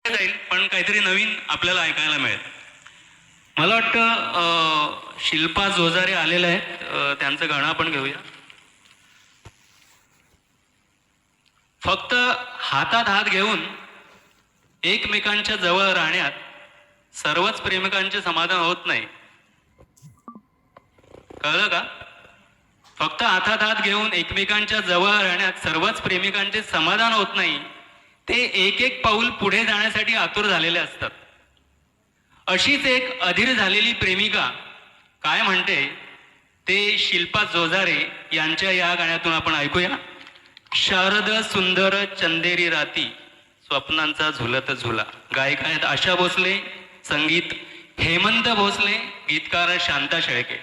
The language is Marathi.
जाईल पण काहीतरी नवीन आपल्याला ऐकायला मिळेल. मला वाटतं शिल्पा जोजारे आलेले आहेत, त्यांचं गाणं आपण घेऊया. फक्त हातात हात घेऊन एकमेकांच्या जवळ राहण्यात सर्वच प्रेमिकांचे समाधान होत नाही. कळलं का? फक्त हातात हात घेऊन एकमेकांच्या जवळ राहण्यात सर्वच प्रेमिकांचे समाधान होत नाही. ते एक एक पाऊल पुढे जाण्यासाठी आतुर झालेले असतात. अशीच एक अधीर झालेली प्रेमिका काय म्हणते ते शिल्पा जोजारे यांच्या या गाण्यातून आपण ऐकूया. शारद सुंदर चंदेरी राती स्वप्नांचा झुलत झुला. गायक आहेत आशा भोसले, संगीत हेमंत भोसले, गीतकार शांता शेळके.